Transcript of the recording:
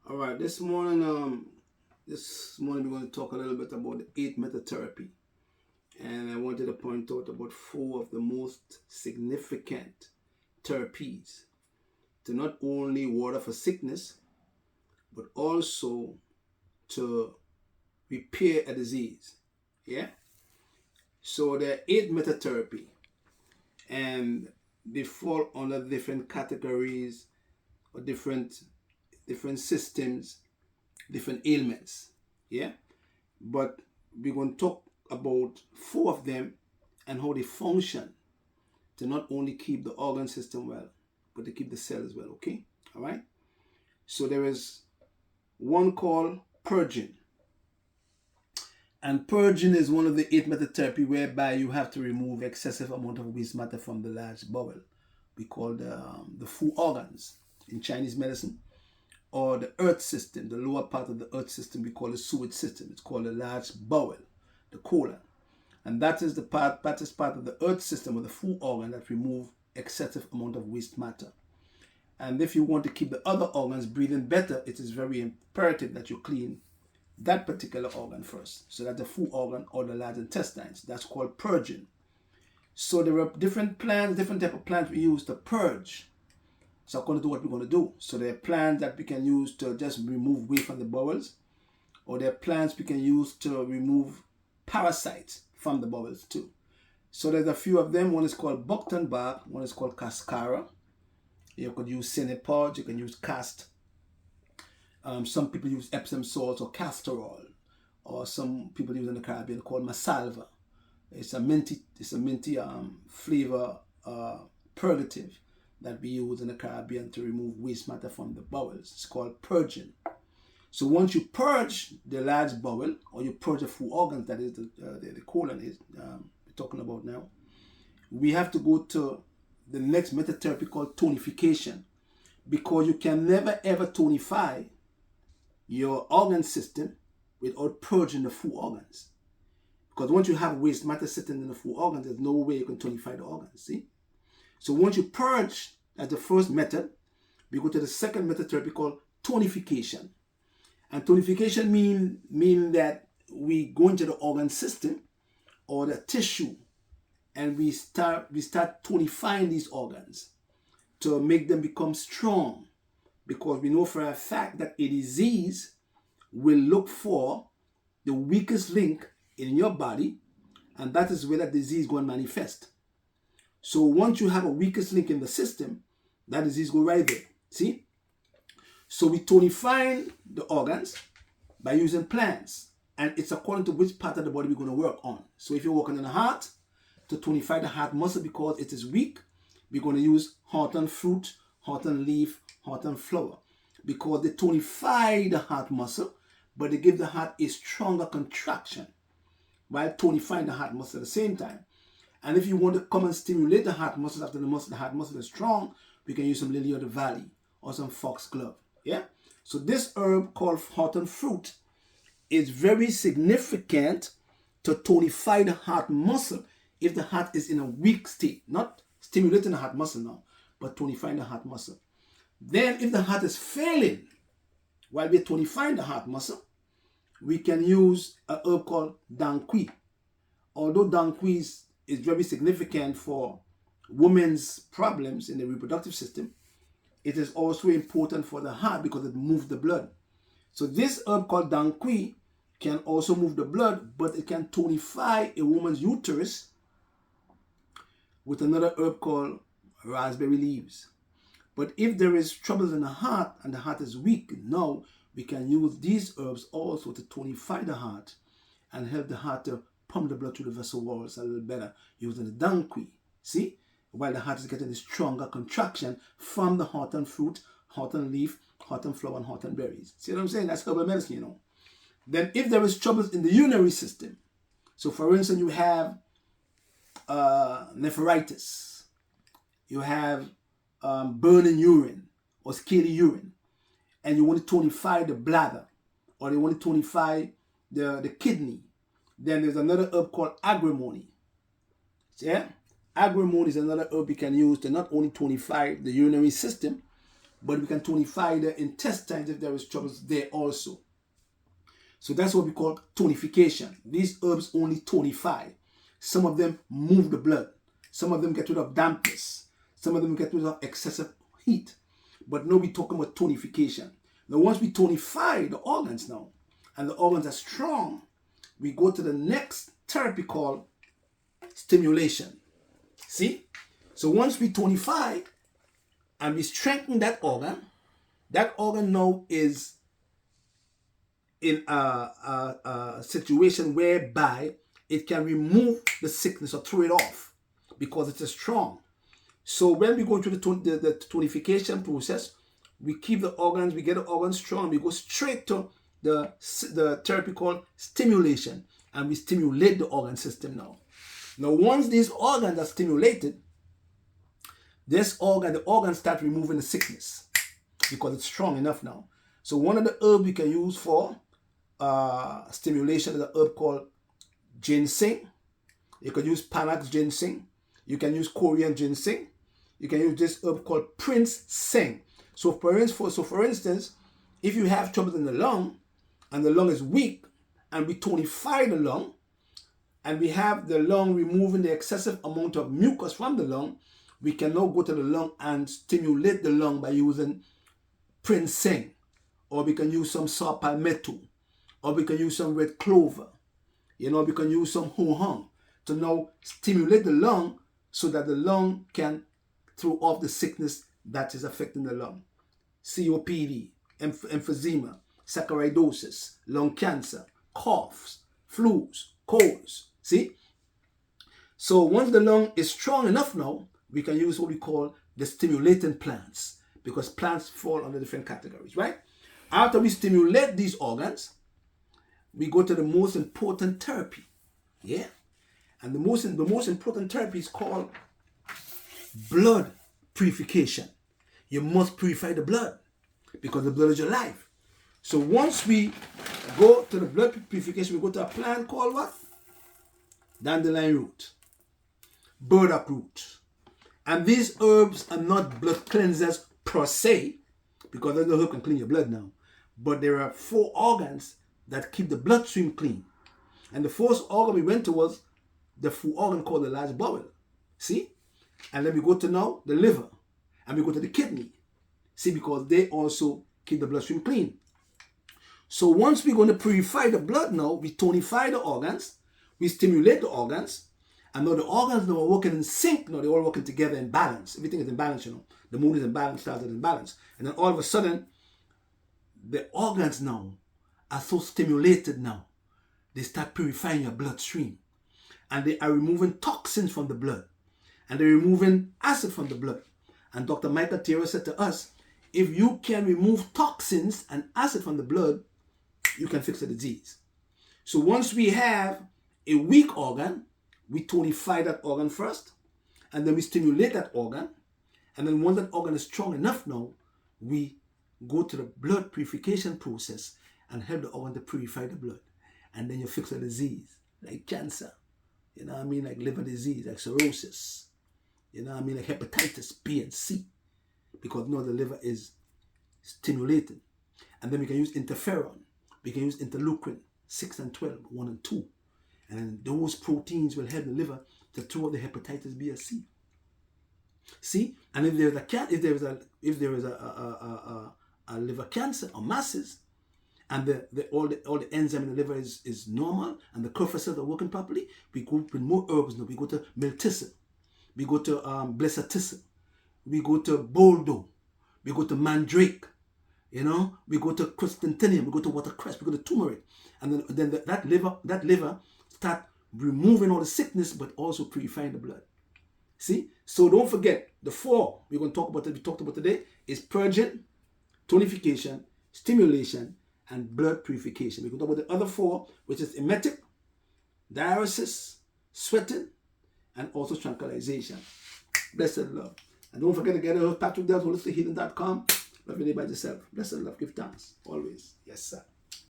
All right, this morning we're going to talk a little bit about the eight method therapy, and I wanted to point out about four of the most significant therapies to not only ward off a sickness, but also to repair a disease. Yeah. So the eight method therapy, and they fall under different categories or different systems, different ailments. Yeah. But we're going to talk about four of them and how they function to not only keep the organ system well, but to keep the cell as well. Okay. All right. So there is one called purging. And purging is one of the eight method therapy whereby you have to remove excessive amount of waste matter from the large bowel. We call the full organs in Chinese medicine, or the earth system, the lower part of the earth system. We call it sewage system. It's called the large bowel, the colon, and that is part of the earth system or the full organ that remove excessive amount of waste matter. And if you want to keep the other organs breathing better, it is very imperative that you clean that particular organ first. So that the full organ or the large intestines. That's called purging. So there are different plants, different type of plants we use to purge. So according to what we're going to do. So there are plants that we can use to just remove waste from the bowels, or there are plants we can use to remove parasites from the bowels too. So there's a few of them. One is called buckthorn bark, one is called cascara. You could use cinepod, you can use cast. Some people use Epsom salts or castor oil, or some people use in the Caribbean called masalva. It's a minty flavor purgative that we use in the Caribbean to remove waste matter from the bowels. It's called purging. So once you purge the large bowel, or you purge the full organs, that is the colon is we're talking about now, we have to go to the next method therapy called tonification, because you can never ever tonify your organ system without purging the full organs. Because once you have waste matter sitting in the full organs, there's no way you can tonify the organs. See? So once you purge, as the first method, we go to the second method therapy called tonification. And tonification mean that we go into the organ system or the tissue, and we start tonifying these organs to make them become strong. Because we know for a fact that a disease will look for the weakest link in your body, and that is where that disease is going to manifest. So once you have a weakest link in the system, that disease go right there. See? So we tonify the organs by using plants, and it's according to which part of the body we're going to work on. So if you're working on the heart, to tonify the heart muscle because it is weak, we're going to use hawthorn fruit, hawthorn leaf, hawthorn flower, because they tonify the heart muscle, but they give the heart a stronger contraction while tonifying the heart muscle at the same time. And if you want to come and stimulate the heart muscle after the heart muscle is strong, we can use some lily of the valley or some foxglove. Yeah. So this herb called hawthorn fruit is very significant to tonify the heart muscle if the heart is in a weak state, not stimulating the heart muscle now, but tonifying the heart muscle. Then if the heart is failing while we're tonifying the heart muscle, we can use a herb called danqui. Although danqui is very significant for women's problems in the reproductive system, it is also important for the heart because it moves the blood. So this herb called danqui can also move the blood, but it can tonify a woman's uterus with another herb called raspberry leaves. But if there is troubles in the heart and the heart is weak, now we can use these herbs also to tonify the heart and help the heart to pump the blood through the vessel walls a little better using the danqui. See? While the heart is getting a stronger contraction from the hawthorn fruit, hawthorn leaf, hawthorn flower, and hawthorn berries. See what I'm saying? That's herbal medicine, you know. Then if there is troubles in the urinary system, so for instance, you have nephritis, you have burning urine or scaly urine, and you want to tonify the bladder, or you want to tonify the kidney, then there's another herb called agrimony. Yeah? Agrimony is another herb you can use to not only tonify the urinary system, but we can tonify the intestines if there is troubles there also. So that's what we call tonification. These herbs only tonify. Some of them move the blood. Some of them get rid of dampness. Some of them get rid of excessive heat. But now we're talking about tonification. Now once we tonify the organs now, and the organs are strong, we go to the next therapy called stimulation. See? So once we tonify and we strengthen that organ now is in a situation whereby it can remove the sickness or throw it off because it is strong. So when we go through the tonification process, we keep the organs, we get the organs strong, we go straight to the therapy called stimulation, and we stimulate the organ system now. Now once these organs are stimulated, the organs start removing the sickness because it's strong enough now. So one of the herbs we can use for stimulation is an herb called ginseng. You can use Panax ginseng. You can use Korean ginseng. You can use this herb called Prince Seng. So for instance, if you have trouble in the lung and the lung is weak and we tonify the lung and we have the lung removing the excessive amount of mucus from the lung, we can now go to the lung and stimulate the lung by using Prince Seng, or we can use some saw palmetto, or we can use some red clover, we can use some ho hung to now stimulate the lung so that the lung can throw off the sickness that is affecting the lung. COPD, emphysema, saccharidosis, lung cancer, coughs, flus, colds. See? So once the lung is strong enough now, we can use what we call the stimulating plants, because plants fall under different categories, right? After we stimulate these organs, we go to the most important therapy. Yeah? And the most important therapy is called blood purification. You must purify the blood because the blood is your life. So once we go to the blood purification, we go to a plant called what? Dandelion root, burdock root. And these herbs are not blood cleansers per se, because there's no herb can clean your blood now. But there are 4 organs that keep the bloodstream clean. And the first organ we went to was the full organ called the large bowel. See? And then we go to now the liver. And we go to the kidney. See, because they also keep the bloodstream clean. So once we're going to purify the blood now, we tonify the organs, we stimulate the organs, and now the organs now are working in sync. Now they're all working together in balance. Everything is in balance, The moon is in balance, stars are in balance. And then all of a sudden, the organs now are so stimulated now. They start purifying your bloodstream. And they are removing toxins from the blood. And they're removing acid from the blood. And Dr. Michael Tierra said to us, if you can remove toxins and acid from the blood, you can fix the disease. So once we have a weak organ, we tonify that organ first, and then we stimulate that organ. And then once that organ is strong enough now, we go to the blood purification process and help the organ to purify the blood. And then you fix a disease, like cancer, like liver disease, like cirrhosis, like hepatitis B and C, because now the liver is stimulated. And then we can use interferon, we can use interleukin 6 and 12, 1 and 2. And those proteins will help the liver to throw out the hepatitis B and C. See, and if there is a liver cancer or masses, and all the enzyme in the liver is normal, and the Kupffer cells are working properly, we go with more herbs now. We go to milticin, we go to blessaticin, we go to boldo, we go to mandrake, we go to chrysanthemum, we go to watercress, we go to turmeric, and then that liver start removing all the sickness, but also purifying the blood. See? So don't forget, the 4 we talked about today is purging, tonification, stimulation, and blood purification. We can talk about the other 4, which is emetic, diuresis, sweating, and also tranquilization. Blessed love. And don't forget to get a Patrick Dells, holistichealing.com. Love your neighbor as yourself. Blessed love. Give thanks. Always. Yes, sir.